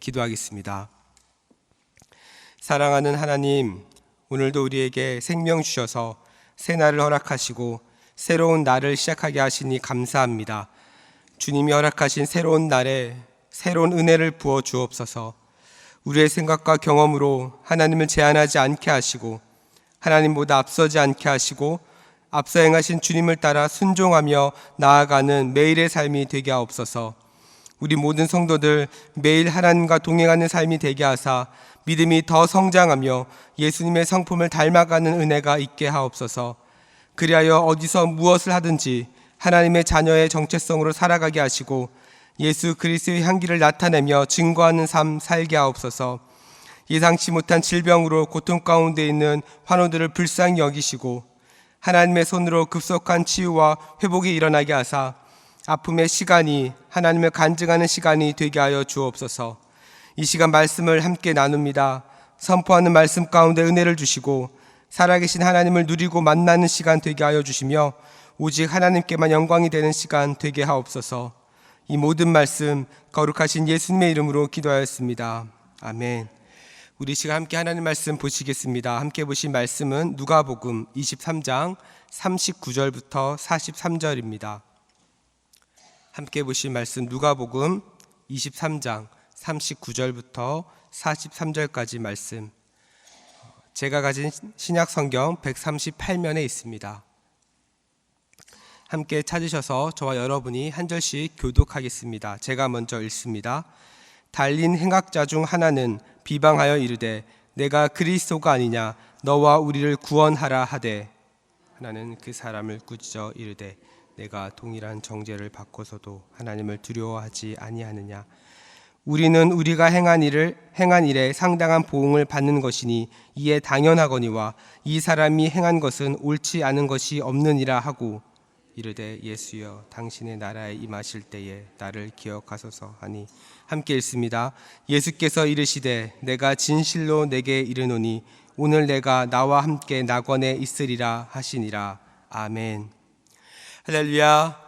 기도하겠습니다. 사랑하는 하나님, 오늘도 우리에게 생명 주셔서 새 날을 허락하시고 새로운 날을 시작하게 하시니 감사합니다. 주님이 허락하신 새로운 날에 새로운 은혜를 부어 주옵소서. 우리의 생각과 경험으로 하나님을 제한하지 않게 하시고 하나님보다 앞서지 않게 하시고 앞서 행하신 주님을 따라 순종하며 나아가는 매일의 삶이 되게 하옵소서. 우리 모든 성도들 매일 하나님과 동행하는 삶이 되게 하사 믿음이 더 성장하며 예수님의 성품을 닮아가는 은혜가 있게 하옵소서. 그리하여 어디서 무엇을 하든지 하나님의 자녀의 정체성으로 살아가게 하시고 예수 그리스도의 향기를 나타내며 증거하는 삶 살게 하옵소서. 예상치 못한 질병으로 고통 가운데 있는 환우들을 불쌍히 여기시고 하나님의 손으로 급속한 치유와 회복이 일어나게 하사 아픔의 시간이 하나님을 간증하는 시간이 되게 하여 주옵소서. 이 시간 말씀을 함께 나눕니다. 선포하는 말씀 가운데 은혜를 주시고 살아계신 하나님을 누리고 만나는 시간 되게 하여 주시며 오직 하나님께만 영광이 되는 시간 되게 하옵소서. 이 모든 말씀 거룩하신 예수님의 이름으로 기도하였습니다. 아멘. 우리 시간 함께 하나님 말씀 보시겠습니다. 함께 보신 말씀은 누가복음 23장 39절부터 43절입니다. 함께 보신 말씀 누가복음 23장 39절부터 43절까지 말씀, 제가 가진 신약 성경 138면에 있습니다. 함께 찾으셔서 저와 여러분이 한 절씩 교독하겠습니다. 제가 먼저 읽습니다. 달린 행악자 중 하나는 비방하여 이르되 내가 그리스도가 아니냐 너와 우리를 구원하라 하되, 하나는 그 사람을 꾸짖어 이르되 내가 동일한 정죄를 받고서도 하나님을 두려워하지 아니하느냐. 우리는 우리가 행한 일에 상당한 보응을 받는 것이니 이에 당연하거니와 이 사람이 행한 것은 옳지 않은 것이 없느니라 하고 이르되 예수여 당신의 나라에 임하실 때에 나를 기억하소서 하니, 함께 읽습니다. 예수께서 이르시되 내가 진실로 내게 이르노니 오늘 내가 나와 함께 낙원에 있으리라 하시니라. 아멘. 할렐루야.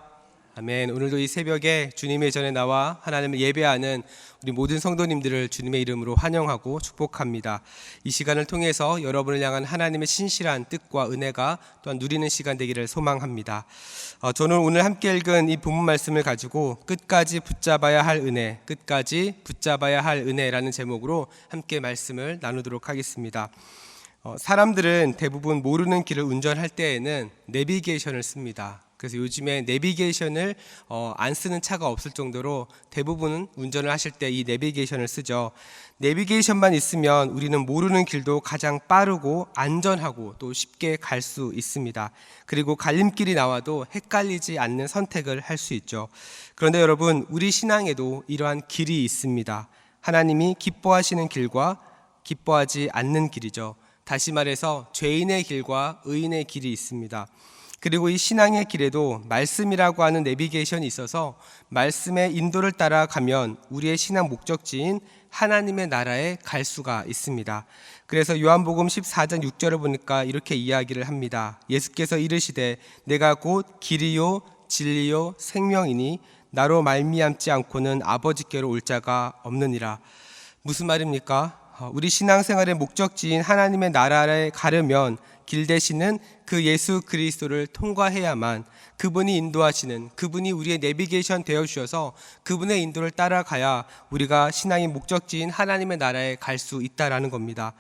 아멘. 오늘도 이 새벽에 주님의 전에 나와 하나님을 예배하는 우리 모든 성도님들을 주님의 이름으로 환영하고 축복합니다. 이 시간을 통해서 여러분을 향한 하나님의 신실한 뜻과 은혜가 또한 누리는 시간 되기를 소망합니다. 저는 오늘 함께 읽은 이 본문 말씀을 가지고 끝까지 붙잡아야 할 은혜, 끝까지 붙잡아야 할 은혜라는 제목으로 함께 말씀을 나누도록 하겠습니다. 사람들은 대부분 모르는 길을 운전할 때에는 내비게이션을 씁니다. 그래서 요즘에 내비게이션을 안 쓰는 차가 없을 정도로 대부분은 운전을 하실 때 이 내비게이션을 쓰죠. 내비게이션만 있으면 우리는 모르는 길도 가장 빠르고 안전하고 또 쉽게 갈 수 있습니다. 그리고 갈림길이 나와도 헷갈리지 않는 선택을 할 수 있죠. 그런데 여러분, 우리 신앙에도 이러한 길이 있습니다. 하나님이 기뻐하시는 길과 기뻐하지 않는 길이죠. 다시 말해서 죄인의 길과 의인의 길이 있습니다. 그리고 이 신앙의 길에도 말씀이라고 하는 내비게이션이 있어서 말씀의 인도를 따라가면 우리의 신앙 목적지인 하나님의 나라에 갈 수가 있습니다. 그래서 요한복음 14장 6절을 보니까 이렇게 이야기를 합니다. 예수께서 이르시되 내가 곧 길이요 진리요 생명이니 나로 말미암지 않고는 아버지께로 올 자가 없느니라. 무슨 말입니까? 우리 신앙생활의 목적지인 하나님의 나라에 가려면 길 대신은 그 예수 그리스도를 통과해야만, 그분이 인도하시는, 그분이 우리의 내비게이션 되어주셔서 그분의 인도를 따라가야 우리가 신앙의 목적지인 하나님의 나라에 갈 수 있다라는 겁니다.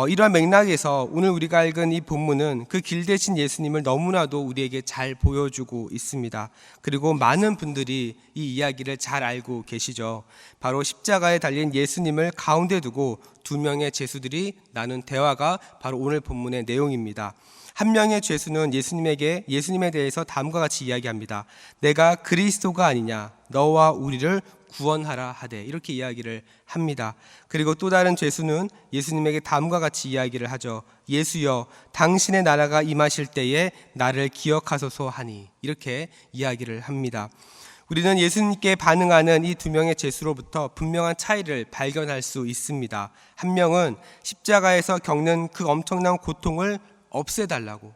이러한 맥락에서 오늘 우리가 읽은 이 본문은 그 길 대신 예수님을 너무나도 우리에게 잘 보여주고 있습니다. 그리고 많은 분들이 이 이야기를 잘 알고 계시죠. 바로 십자가에 달린 예수님을 가운데 두고 두 명의 죄수들이 나눈 대화가 바로 오늘 본문의 내용입니다. 한 명의 죄수는 예수님에 대해서 다음과 같이 이야기합니다. 내가 그리스도가 아니냐 너와 우리를 구원하라 하되, 이렇게 이야기를 합니다. 그리고 또 다른 죄수는 예수님에게 다음과 같이 이야기를 하죠. 예수여 당신의 나라가 임하실 때에 나를 기억하소서 하니, 이렇게 이야기를 합니다. 우리는 예수님께 반응하는 이 두 명의 죄수로부터 분명한 차이를 발견할 수 있습니다. 한 명은 십자가에서 겪는 그 엄청난 고통을 없애달라고,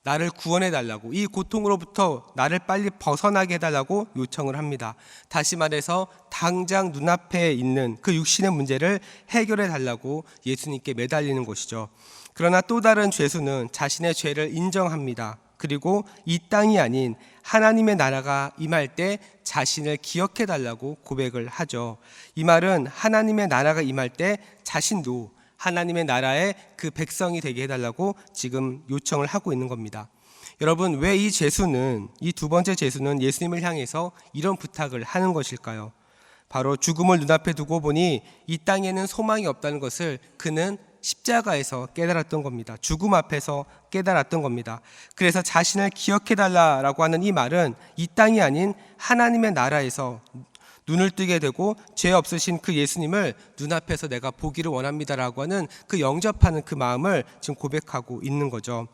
나를 구원해 달라고, 이 고통으로부터 나를 빨리 벗어나게 해달라고 요청을 합니다. 다시 말해서 당장 눈앞에 있는 그 육신의 문제를 해결해 달라고 예수님께 매달리는 것이죠. 그러나 또 다른 죄수는 자신의 죄를 인정합니다. 그리고 이 땅이 아닌 하나님의 나라가 임할 때 자신을 기억해 달라고 고백을 하죠. 이 말은 하나님의 나라가 임할 때 자신도 하나님의 나라의 그 백성이 되게 해달라고 지금 요청을 하고 있는 겁니다. 여러분, 왜 이 죄수는, 이 두 번째 죄수는 예수님을 향해서 이런 부탁을 하는 것일까요? 바로 죽음을 눈앞에 두고 보니 이 땅에는 소망이 없다는 것을 그는 십자가에서 깨달았던 겁니다. 죽음 앞에서 깨달았던 겁니다. 그래서 자신을 기억해달라고 하는 이 말은 이 땅이 아닌 하나님의 나라에서 눈을 뜨게 되고 죄 없으신 그 예수님을 눈앞에서 내가 보기를 원합니다라고 하는 그 영접하는 그 마음을 지금 고백하고 있는 거죠.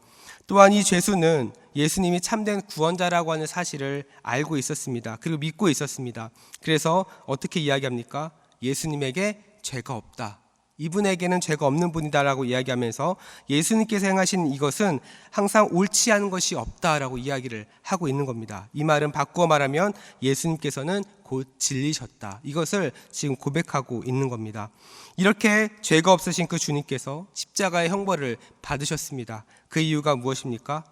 또한 이 죄수는 예수님이 참된 구원자라고 하는 사실을 알고 있었습니다. 그리고 믿고 있었습니다. 그래서 어떻게 이야기합니까? 예수님에게 죄가 없다, 이분에게는 죄가 없는 분이다라고 이야기하면서 예수님께서 행하신 이것은 항상 옳지 않은 것이 없다라고 이야기를 하고 있는 겁니다. 이 말은 바꾸어 말하면 예수님께서는 곧 진리셨다, 이것을 지금 고백하고 있는 겁니다. 이렇게 죄가 없으신 그 주님께서 십자가의 형벌을 받으셨습니다. 그 이유가 무엇입니까?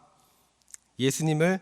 예수님을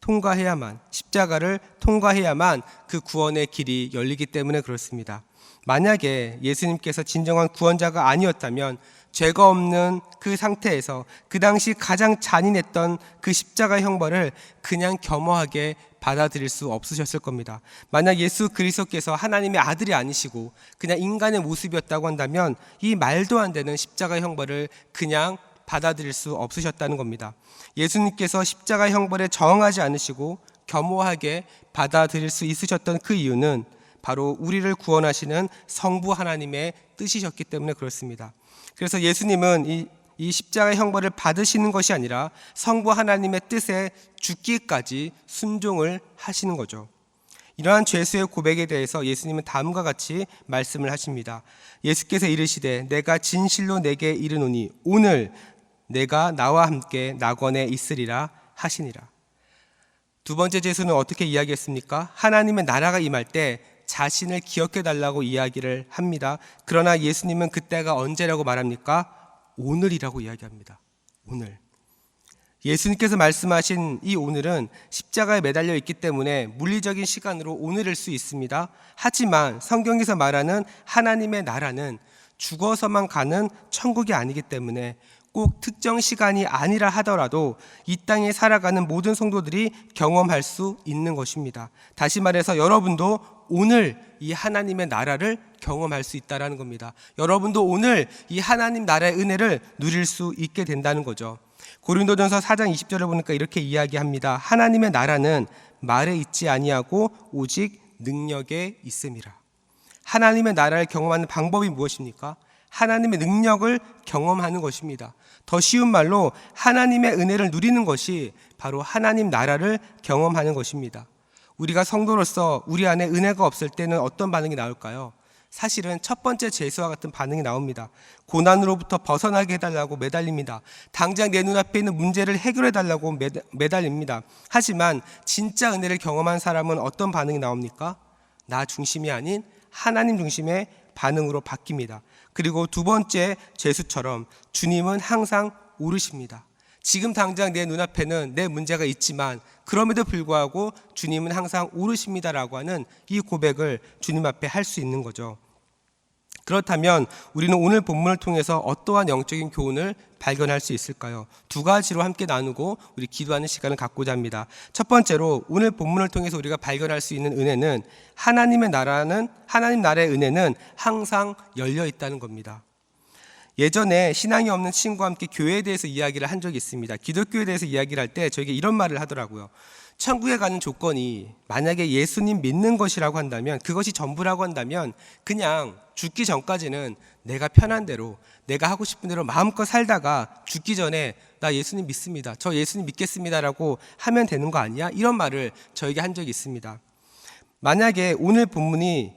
통과해야만, 십자가를 통과해야만 그 구원의 길이 열리기 때문에 그렇습니다. 만약에 예수님께서 진정한 구원자가 아니었다면 죄가 없는 그 상태에서 그 당시 가장 잔인했던 그 십자가 형벌을 그냥 겸허하게 받아들일 수 없으셨을 겁니다. 만약 예수 그리스도께서 하나님의 아들이 아니시고 그냥 인간의 모습이었다고 한다면 이 말도 안 되는 십자가 형벌을 그냥 받아들일 수 없으셨다는 겁니다. 예수님께서 십자가 형벌에 저항하지 않으시고 겸허하게 받아들일 수 있으셨던 그 이유는 바로 우리를 구원하시는 성부 하나님의 뜻이셨기 때문에 그렇습니다. 그래서 예수님은 이 십자가 형벌을 받으시는 것이 아니라 성부 하나님의 뜻에 죽기까지 순종을 하시는 거죠. 이러한 죄수의 고백에 대해서 예수님은 다음과 같이 말씀을 하십니다. 예수께서 이르시되 내가 진실로 내게 이르노니 오늘 내가 나와 함께 낙원에 있으리라 하시니라. 두 번째 죄수는 어떻게 이야기했습니까? 하나님의 나라가 임할 때 자신을 기억해 달라고 이야기를 합니다. 그러나 예수님은 그때가 언제라고 말합니까? 오늘이라고 이야기합니다. 오늘. 예수님께서 말씀하신 이 오늘은 십자가에 매달려 있기 때문에 물리적인 시간으로 오늘일 수 있습니다. 하지만 성경에서 말하는 하나님의 나라는 죽어서만 가는 천국이 아니기 때문에 꼭 특정 시간이 아니라 하더라도 이 땅에 살아가는 모든 성도들이 경험할 수 있는 것입니다. 다시 말해서 여러분도 오늘 이 하나님의 나라를 경험할 수 있다는 겁니다. 여러분도 오늘 이 하나님 나라의 은혜를 누릴 수 있게 된다는 거죠. 고린도전서 4장 20절을 보니까 이렇게 이야기합니다. 하나님의 나라는 말에 있지 아니하고 오직 능력에 있음이라. 하나님의 나라를 경험하는 방법이 무엇입니까? 하나님의 능력을 경험하는 것입니다. 더 쉬운 말로 하나님의 은혜를 누리는 것이 바로 하나님 나라를 경험하는 것입니다. 우리가 성도로서 우리 안에 은혜가 없을 때는 어떤 반응이 나올까요? 사실은 첫 번째 죄수와 같은 반응이 나옵니다. 고난으로부터 벗어나게 해달라고 매달립니다. 당장 내 눈앞에 있는 문제를 해결해달라고 매달립니다. 하지만 진짜 은혜를 경험한 사람은 어떤 반응이 나옵니까? 나 중심이 아닌 하나님 중심의 반응으로 바뀝니다. 그리고 두 번째 죄수처럼 주님은 항상 오르십니다. 지금 당장 내 눈앞에는 내 문제가 있지만 그럼에도 불구하고 주님은 항상 오르십니다라고 하는 이 고백을 주님 앞에 할 수 있는 거죠. 그렇다면 우리는 오늘 본문을 통해서 어떠한 영적인 교훈을 발견할 수 있을까요? 두 가지로 함께 나누고 우리 기도하는 시간을 갖고자 합니다. 첫 번째로 오늘 본문을 통해서 우리가 발견할 수 있는 은혜는 하나님 나라의 은혜는 항상 열려 있다는 겁니다. 예전에 신앙이 없는 친구와 함께 교회에 대해서 이야기를 한 적이 있습니다. 기독교에 대해서 이야기를 할 때 저에게 이런 말을 하더라고요. 천국에 가는 조건이 만약에 예수님 믿는 것이라고 한다면, 그것이 전부라고 한다면 그냥 죽기 전까지는 내가 편한 대로 내가 하고 싶은 대로 마음껏 살다가 죽기 전에 나 예수님 믿습니다, 저 예수님 믿겠습니다라고 하면 되는 거 아니야? 이런 말을 저에게 한 적이 있습니다. 만약에 오늘 본문의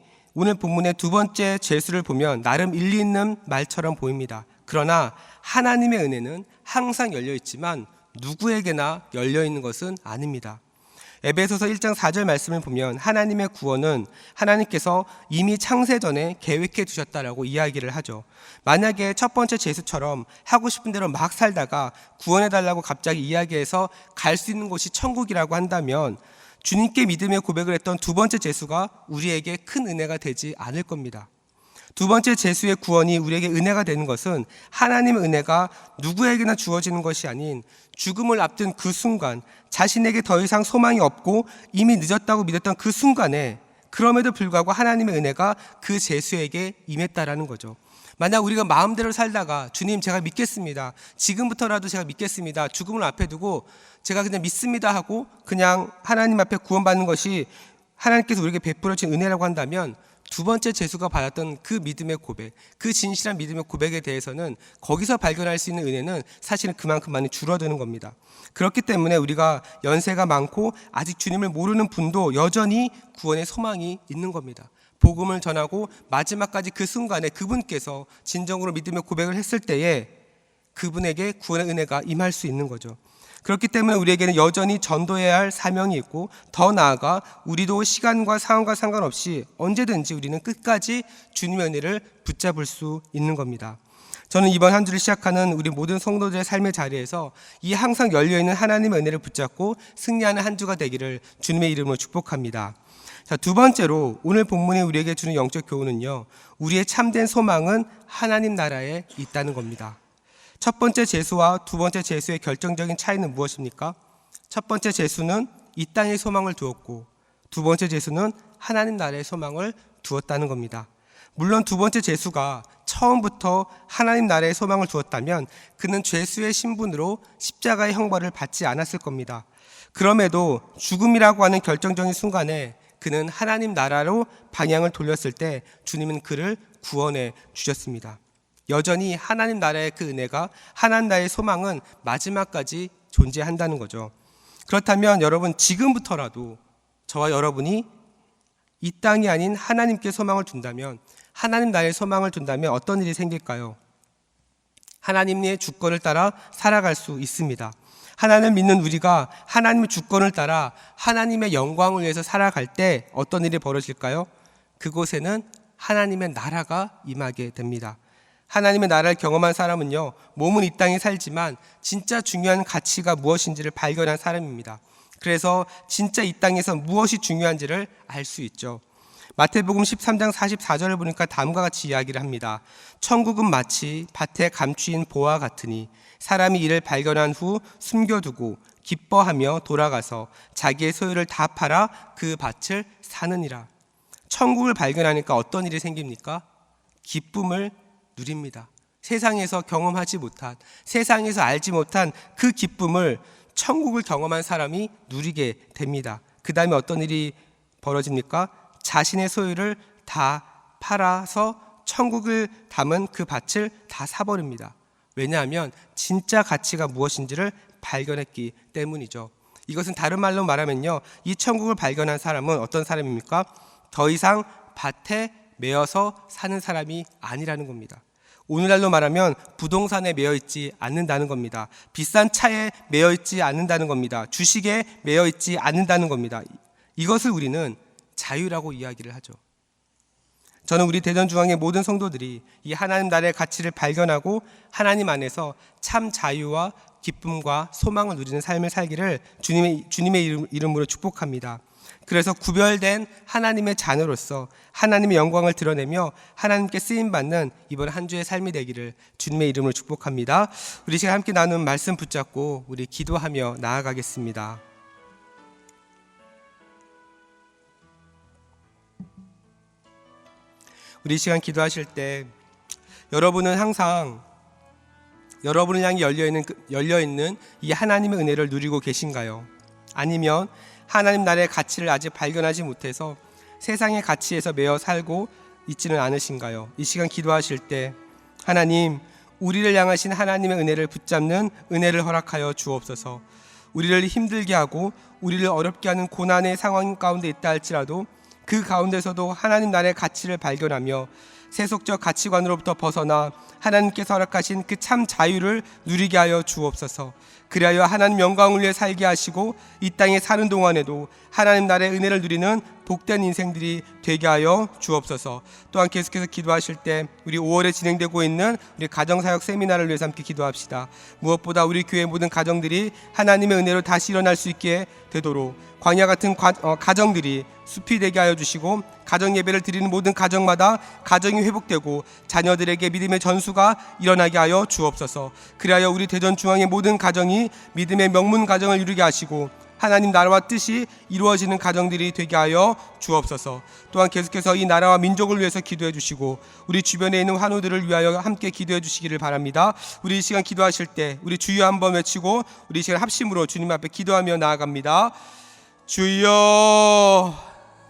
두 번째 죄수를 보면 나름 일리 있는 말처럼 보입니다. 그러나 하나님의 은혜는 항상 열려 있지만 누구에게나 열려 있는 것은 아닙니다. 에베소서 1장 4절 말씀을 보면 하나님의 구원은 하나님께서 이미 창세 전에 계획해 두셨다라고 이야기를 하죠. 만약에 첫 번째 제수처럼 하고 싶은 대로 막 살다가 구원해 달라고 갑자기 이야기해서 갈 수 있는 곳이 천국이라고 한다면 주님께 믿음의 고백을 했던 두 번째 제수가 우리에게 큰 은혜가 되지 않을 겁니다. 두 번째 제수의 구원이 우리에게 은혜가 되는 것은 하나님의 은혜가 누구에게나 주어지는 것이 아닌 죽음을 앞둔 그 순간, 자신에게 더 이상 소망이 없고 이미 늦었다고 믿었던 그 순간에 그럼에도 불구하고 하나님의 은혜가 그 제수에게 임했다라는 거죠. 만약 우리가 마음대로 살다가 주님 제가 믿겠습니다, 지금부터라도 제가 믿겠습니다, 죽음을 앞에 두고 제가 그냥 믿습니다 하고 그냥 하나님 앞에 구원받는 것이 하나님께서 우리에게 베풀어진 은혜라고 한다면 두 번째 제수가 받았던 그 믿음의 고백, 그 진실한 믿음의 고백에 대해서는 거기서 발견할 수 있는 은혜는 사실은 그만큼 많이 줄어드는 겁니다. 그렇기 때문에 우리가 연세가 많고 아직 주님을 모르는 분도 여전히 구원의 소망이 있는 겁니다. 복음을 전하고 마지막까지 그 순간에 그분께서 진정으로 믿음의 고백을 했을 때에 그분에게 구원의 은혜가 임할 수 있는 거죠. 그렇기 때문에 우리에게는 여전히 전도해야 할 사명이 있고, 더 나아가 우리도 시간과 상황과 상관없이 언제든지 우리는 끝까지 주님의 은혜를 붙잡을 수 있는 겁니다. 저는 이번 한 주를 시작하는 우리 모든 성도들의 삶의 자리에서 이 항상 열려있는 하나님의 은혜를 붙잡고 승리하는 한 주가 되기를 주님의 이름으로 축복합니다. 자, 두 번째로 오늘 본문이 우리에게 주는 영적 교훈은요, 우리의 참된 소망은 하나님 나라에 있다는 겁니다. 첫 번째 제수와 두 번째 제수의 결정적인 차이는 무엇입니까? 첫 번째 제수는 이 땅의 소망을 두었고, 두 번째 제수는 하나님 나라의 소망을 두었다는 겁니다. 물론 두 번째 제수가 처음부터 하나님 나라의 소망을 두었다면 그는 죄수의 신분으로 십자가의 형벌을 받지 않았을 겁니다. 그럼에도 죽음이라고 하는 결정적인 순간에 그는 하나님 나라로 방향을 돌렸을 때 주님은 그를 구원해 주셨습니다. 여전히 하나님 나라의 그 은혜가, 하나님 나라의 소망은 마지막까지 존재한다는 거죠. 그렇다면 여러분, 지금부터라도 저와 여러분이 이 땅이 아닌 하나님께 소망을 둔다면, 하나님 나라의 소망을 둔다면 어떤 일이 생길까요? 하나님의 주권을 따라 살아갈 수 있습니다. 하나님을 믿는 우리가 하나님의 주권을 따라 하나님의 영광을 위해서 살아갈 때 어떤 일이 벌어질까요? 그곳에는 하나님의 나라가 임하게 됩니다. 하나님의 나라를 경험한 사람은요, 몸은 이 땅에 살지만 진짜 중요한 가치가 무엇인지를 발견한 사람입니다. 그래서 진짜 이 땅에서 무엇이 중요한지를 알 수 있죠. 마태복음 13장 44절을 보니까 다음과 같이 이야기를 합니다. 천국은 마치 밭에 감추인 보와 같으니 사람이 이를 발견한 후 숨겨두고 기뻐하며 돌아가서 자기의 소유를 다 팔아 그 밭을 사느니라. 천국을 발견하니까 어떤 일이 생깁니까? 기쁨을 누립니다. 세상에서 경험하지 못한, 세상에서 알지 못한 그 기쁨을 천국을 경험한 사람이 누리게 됩니다. 그 다음에 어떤 일이 벌어집니까? 자신의 소유를 다 팔아서 천국을 담은 그 밭을 다 사버립니다. 왜냐하면 진짜 가치가 무엇인지를 발견했기 때문이죠. 이것은 다른 말로 말하면요, 이 천국을 발견한 사람은 어떤 사람입니까? 더 이상 밭에 매여서 사는 사람이 아니라는 겁니다. 오늘날로 말하면 부동산에 매여 있지 않는다는 겁니다. 비싼 차에 매여 있지 않는다는 겁니다. 주식에 매여 있지 않는다는 겁니다. 이것을 우리는 자유라고 이야기를 하죠. 저는 우리 대전중앙의 모든 성도들이 이 하나님 나라의 가치를 발견하고 하나님 안에서 참 자유와 기쁨과 소망을 누리는 삶을 살기를 주님의 이름으로 축복합니다. 그래서 구별된 하나님의 자녀로서 하나님의 영광을 드러내며 하나님께 쓰임받는 이번 한 주의 삶이 되기를 주님의 이름으로 축복합니다. 우리 시간 함께 나눈 말씀 붙잡고 우리 기도하며 나아가겠습니다. 우리 시간 기도하실 때 여러분은 항상 여러분을 향해 열려있는 이 하나님의 은혜를 누리고 계신가요? 아니면 하나님 나라의 가치를 아직 발견하지 못해서 세상의 가치에서 매여 살고 있지는 않으신가요? 이 시간 기도하실 때 하나님, 우리를 향하신 하나님의 은혜를 붙잡는 은혜를 허락하여 주옵소서. 우리를 힘들게 하고 우리를 어렵게 하는 고난의 상황 가운데 있다 할지라도 그 가운데서도 하나님 나라의 가치를 발견하며 세속적 가치관으로부터 벗어나 하나님께서 허락하신 그 참 자유를 누리게 하여 주옵소서. 그리하여 하나님 영광을 위해 살게 하시고 이 땅에 사는 동안에도 하나님 나라의 은혜를 누리는 복된 인생들이 되게 하여 주옵소서. 또한 계속해서 기도하실 때 우리 5월에 진행되고 있는 우리 가정사역 세미나를 위해서 함께 기도합시다. 무엇보다 우리 교회 모든 가정들이 하나님의 은혜로 다시 일어날 수 있게 되도록 광야 같은 가정들이 숲이 되게 하여 주시고 가정 예배를 드리는 모든 가정마다 가정이 회복되고 자녀들에게 믿음의 전수가 일어나게 하여 주옵소서. 그리하여 우리 대전 중앙의 모든 가정이 믿음의 명문 가정을 이루게 하시고 하나님 나라와 뜻이 이루어지는 가정들이 되게 하여 주옵소서. 또한 계속해서 이 나라와 민족을 위해서 기도해 주시고 우리 주변에 있는 환우들을 위하여 함께 기도해 주시기를 바랍니다. 우리 이 시간 기도하실 때 우리 주여 한번 외치고 우리 이 시간 합심으로 주님 앞에 기도하며 나아갑니다. 주여.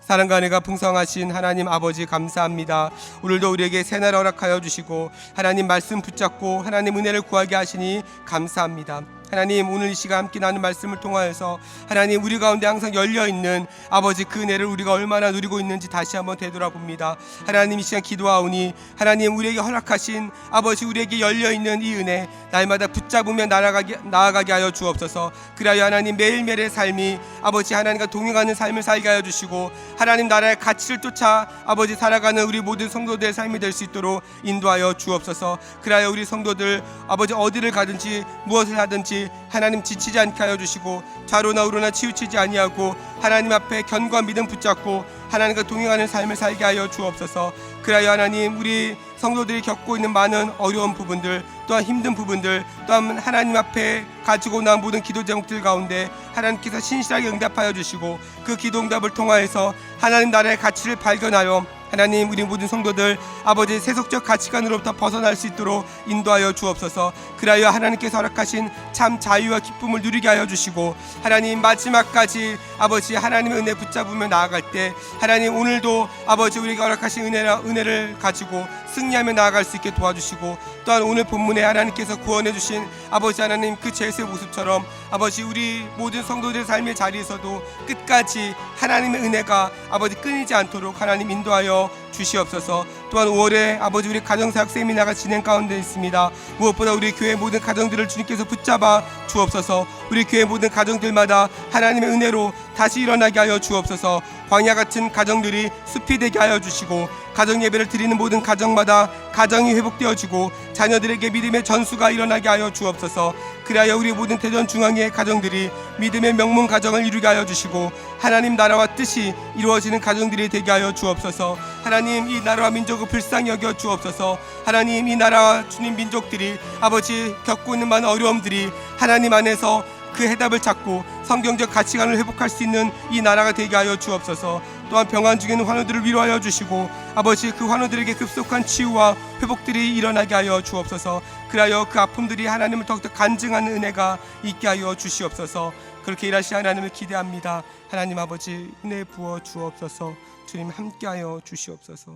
사랑과 은혜가 풍성하신 하나님 아버지 감사합니다. 오늘도 우리에게 새날 허락하여 주시고 하나님 말씀 붙잡고 하나님 은혜를 구하게 하시니 감사합니다. 하나님 오늘 이 시간 함께 나눈 말씀을 통하여서 하나님 우리 가운데 항상 열려있는 아버지 그 은혜를 우리가 얼마나 누리고 있는지 다시 한번 되돌아봅니다. 하나님 이 시간 기도하오니 하나님 우리에게 허락하신 아버지 우리에게 열려있는 이 은혜 날마다 붙잡으며 나아가게 하여 주옵소서. 그리하여 하나님 매일매일의 삶이 아버지 하나님과 동행하는 삶을 살게 하여 주시고 하나님 나라의 가치를 쫓아 아버지 살아가는 우리 모든 성도들의 삶이 될 수 있도록 인도하여 주옵소서. 그리하여 우리 성도들 아버지 어디를 가든지 무엇을 하든지 하나님 지치지 않게 하여 주시고 좌로나 우로나 치우치지 아니하고 하나님 앞에 견고한 믿음 붙잡고 하나님과 동행하는 삶을 살게 하여 주옵소서. 그리하여 하나님 우리 성도들이 겪고 있는 많은 어려운 부분들 또한 힘든 부분들 또한 하나님 앞에 가지고 나온 모든 기도 제목들 가운데 하나님께서 신실하게 응답하여 주시고 그 기도 응답을 통하여서 하나님 나라의 가치를 발견하여 하나님 우리 모든 성도들 아버지 세속적 가치관으로부터 벗어날 수 있도록 인도하여 주옵소서. 그리하여 하나님께서 허락하신 참 자유와 기쁨을 누리게 하여 주시고 하나님 마지막까지 아버지 하나님의 은혜 붙잡으며 나아갈 때 하나님 오늘도 아버지 우리가 허락하신 은혜를 가지고 승리하며 나아갈 수 있게 도와주시고 또한 오늘 본문에 하나님께서 구원해 주신 아버지 하나님 그 제수의 모습처럼 아버지 우리 모든 성도들의 삶의 자리에서도 끝까지 하나님의 은혜가 아버지 끊이지 않도록 하나님 인도하여 주시옵소서. 또한 5월에 아버지 우리 가정사역 세미나가 진행 가운데 있습니다. 무엇보다 우리 교회 모든 가정들을 주님께서 붙잡아 주옵소서. 우리 교회 모든 가정들마다 하나님의 은혜로 다시 일어나게 하여 주옵소서. 광야 같은 가정들이 숲이 되게 하여 주시고 가정 예배를 드리는 모든 가정마다 가정이 회복되어지고 자녀들에게 믿음의 전수가 일어나게 하여 주옵소서. 그리하여 우리 모든 대전 중앙의 가정들이 믿음의 명문 가정을 이루게 하여 주시고 하나님 나라와 뜻이 이루어지는 가정들이 되게 하여 주옵소서. 하나님 이 나라와 민족을 불쌍히 여겨 주옵소서. 하나님 이 나라와 주님 민족들이 아버지 겪고 있는 많은 어려움들이 하나님 안에서 그 해답을 찾고 성경적 가치관을 회복할 수 있는 이 나라가 되게 하여 주옵소서. 또한 병환 중에 있는 환우들을 위로하여 주시고 아버지 그 환우들에게 급속한 치유와 회복들이 일어나게 하여 주옵소서. 그리하여 그 아픔들이 하나님을 더욱더 간증하는 은혜가 있게 하여 주시옵소서. 그렇게 일하시는 하나님을 기대합니다. 하나님 아버지 은혜 부어 주옵소서. 주님 함께하여 주시옵소서.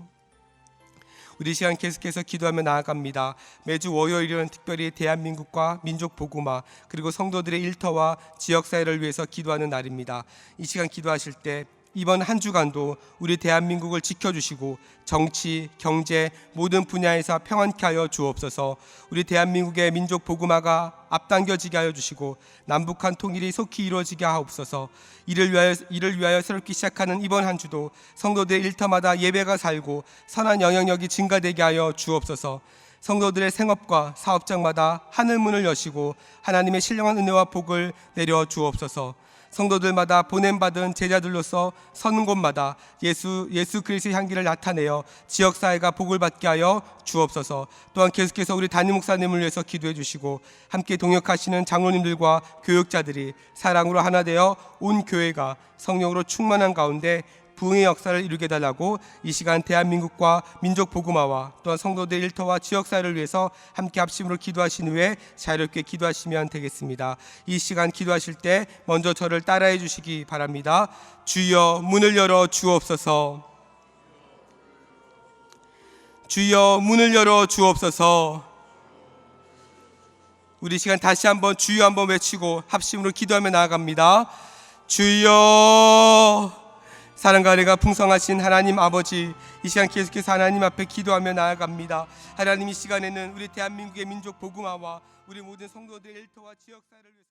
우리 시간 계속해서 기도하며 나아갑니다. 매주 월요일은 특별히 대한민국과 민족 복음화 그리고 성도들의 일터와 지역사회를 위해서 기도하는 날입니다. 이 시간 기도하실 때 이번 한 주간도 우리 대한민국을 지켜주시고 정치, 경제 모든 분야에서 평안케 하여 주옵소서. 우리 대한민국의 민족 복음화가 앞당겨지게 하여 주시고 남북한 통일이 속히 이루어지게 하옵소서. 이를 위하여 새롭게 시작하는 이번 한 주도 성도들의 일터마다 예배가 살고 선한 영향력이 증가되게 하여 주옵소서. 성도들의 생업과 사업장마다 하늘문을 여시고 하나님의 신령한 은혜와 복을 내려 주옵소서. 성도들마다 보냄받은 제자들로서 서는 곳마다 예수 그리스도의 향기를 나타내어 지역사회가 복을 받게 하여 주옵소서. 또한 계속해서 우리 담임 목사님을 위해서 기도해 주시고 함께 동역하시는 장로님들과 교육자들이 사랑으로 하나 되어 온 교회가 성령으로 충만한 가운데 부흥의 역사를 이루게 달라고 이 시간 대한민국과 민족 복음화와 또한 성도들의 일터와 지역사회를 위해서 함께 합심으로 기도하신 후에 자유롭게 기도하시면 되겠습니다. 이 시간 기도하실 때 먼저 저를 따라해 주시기 바랍니다. 주여 문을 열어 주옵소서. 주여 문을 열어 주옵소서. 우리 시간 다시 한번 주여 한번 외치고 합심으로 기도하며 나아갑니다. 주여 사랑과 은혜가 풍성하신 하나님 아버지, 이 시간 계속해서 하나님 앞에 기도하며 나아갑니다. 하나님, 이 시간에는 우리 대한민국의 민족 복음화와 우리 모든 성도들의 일터와 지역사회를 위해서